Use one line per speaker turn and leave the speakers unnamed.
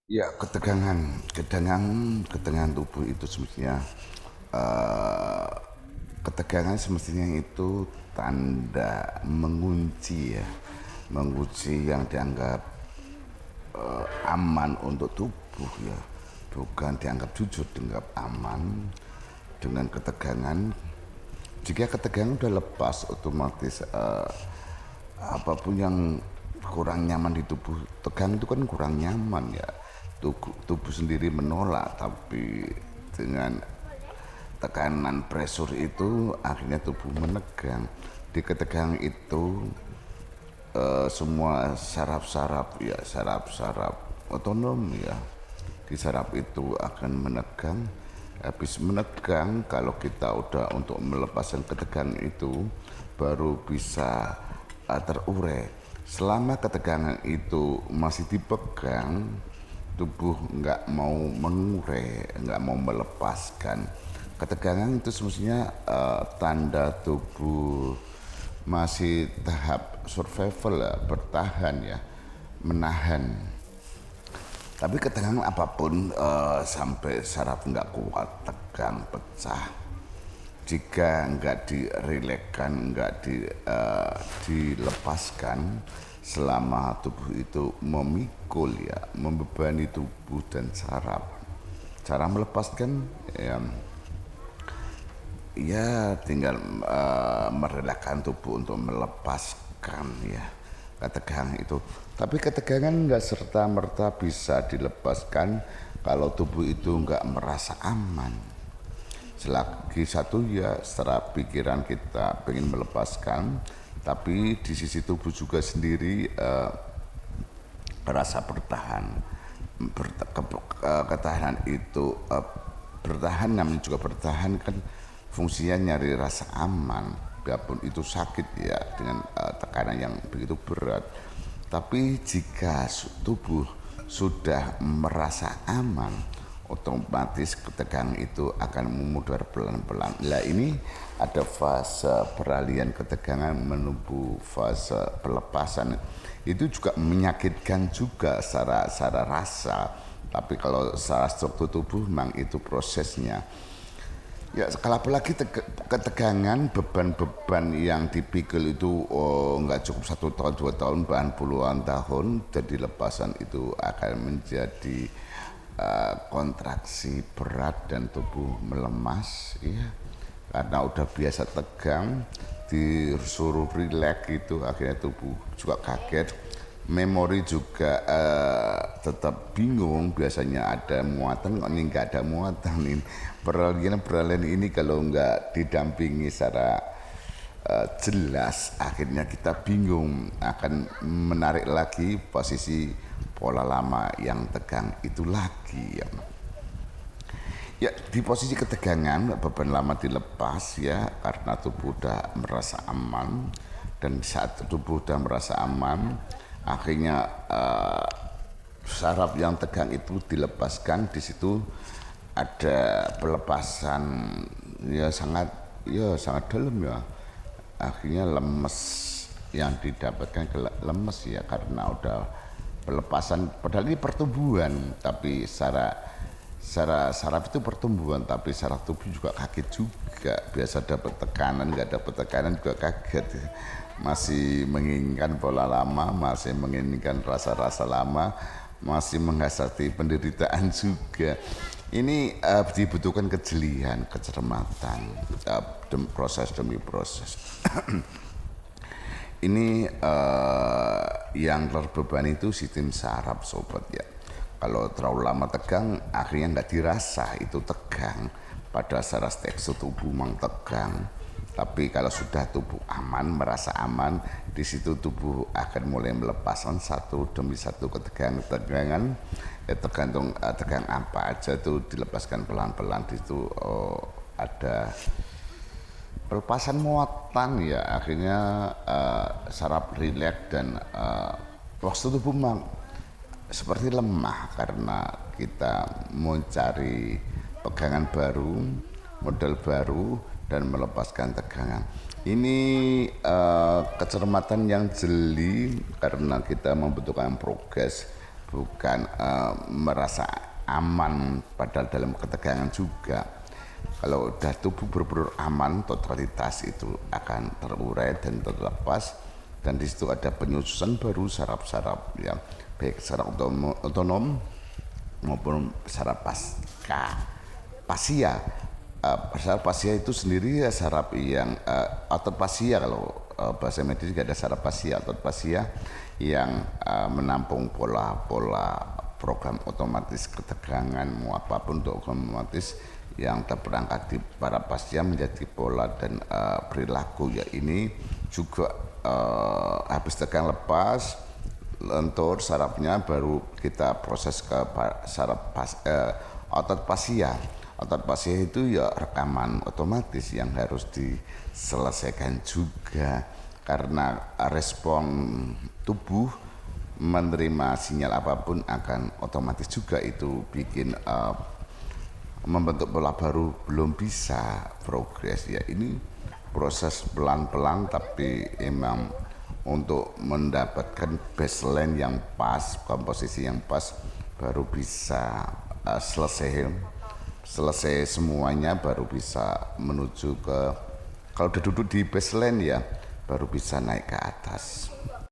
Ya, ketegangan tubuh itu semestinya eh, ketegangan semestinya itu tanda mengunci ya, mengunci yang dianggap aman untuk tubuh ya, bukan dianggap jujur, dianggap aman dengan ketegangan. Jika ketegangan udah lepas, otomatis apapun yang kurang nyaman di tubuh, tegang itu kan kurang nyaman ya, tubuh sendiri menolak, tapi dengan tekanan pressure itu akhirnya tubuh menegang. Di ketegangan itu semua saraf-saraf otonom ya, di saraf itu akan menegang. Habis menegang, kalau kita udah untuk melepaskan ketegangan itu baru bisa terurai. Selama ketegangan itu masih dipegang, tubuh nggak mau mengurai, nggak mau melepaskan. Ketegangan itu semestinya tanda tubuh masih tahap survival ya, bertahan ya, menahan. Tapi ketegangan apapun sampai saraf nggak kuat, tegang, pecah. Jika nggak dirilekkan, nggak dilepaskan selama tubuh itu memikul ya, membebani tubuh dan saraf. Cara melepaskan ya, ya tinggal merelakan tubuh untuk melepaskan ya ketegangan itu. Tapi ketegangan nggak serta merta bisa dilepaskan kalau tubuh itu nggak merasa aman. Selagi satu ya secara pikiran kita pengen melepaskan, tapi di sisi tubuh juga sendiri merasa bertahan. Ketahanan itu bertahan, namanya juga bertahan kan fungsinya nyari rasa aman, biarpun itu sakit ya, dengan tekanan yang begitu berat. Tapi jika tubuh sudah merasa aman, otomatis ketegangan itu akan memudar pelan-pelan. Nah ini ada fase peralihan ketegangan menuju fase pelepasan. Itu juga menyakitkan juga secara rasa. Tapi kalau secara struktur tubuh memang itu prosesnya. Ya, kalau apalagi ketegangan, beban-beban yang dipikul itu nggak cukup 1 tahun, 2 tahun, bahkan puluhan tahun, jadi lepasan itu akan menjadi kontraksi berat dan tubuh melemas, ya. Karena udah biasa tegang, disuruh rileks gitu, akhirnya tubuh juga kaget. Memori juga tetap bingung, biasanya ada muatan, kok ini nggak ada muatan ini. Peralihan ini kalau nggak didampingi secara jelas, akhirnya kita bingung, akan menarik lagi posisi pola lama yang tegang itu lagi ya. Ya, di posisi ketegangan beban lama dilepas ya, karena tubuh udah merasa aman. Dan saat tubuh udah merasa aman, akhirnya saraf yang tegang itu dilepaskan. Di situ ada pelepasan ya sangat dalam ya. Akhirnya lemes, yang didapatkan lemes ya, karena udah pelepasan. Padahal ini pertumbuhan, tapi secara saraf itu pertumbuhan, tapi saraf tubuh juga kaget juga. Biasa dapat tekanan, nggak dapat tekanan juga kaget, masih menginginkan pola lama, masih menginginkan rasa-rasa lama, masih menghasati penderitaan juga. Ini dibutuhkan kejelian, kecermatan, proses demi proses. Ini yang terbebani itu sistem saraf sobat ya. Kalau terlalu lama tegang, akhirnya nggak dirasa itu tegang. Pada secara tekstur tubuh memang tegang. Tapi kalau sudah tubuh aman, merasa aman, di situ tubuh akan mulai melepaskan satu demi satu ketegangan. Tergantung tegang apa aja itu dilepaskan pelan-pelan. Di situ ada pelepasan muatan ya, akhirnya saraf rileks dan waktu tubuh memang seperti lemah karena kita mau cari pegangan baru, modal baru, dan melepaskan tegangan. Ini kecermatan yang jeli karena kita membutuhkan progres bukan merasa aman padahal dalam ketegangan juga. Kalau udah tubuh benar-benar aman, totalitas itu akan terurai dan terlepas, dan di situ ada penyusunan baru saraf-saraf ya, baik saraf otonom maupun saraf pasia. Saraf pasia itu sendiri ya saraf yang otot pasia, kalau bahasa medis ada saraf pasia, otot pasia yang menampung pola-pola program otomatis ketegangan mau apapun untuk otomatis yang terperangkat di para pasien menjadi pola dan perilaku ya. Ini juga habis tegang lepas lentur sarafnya baru kita proses ke saraf otot pasia. Otot pasia itu ya rekaman otomatis yang harus diselesaikan juga, karena respon tubuh menerima sinyal apapun akan otomatis juga itu bikin membentuk pola baru belum bisa progres ya. Ini proses pelan-pelan, tapi emang untuk mendapatkan baseline yang pas, komposisi yang pas, baru bisa selesai semuanya, baru bisa menuju ke, kalau udah duduk di baseline ya baru bisa naik ke atas.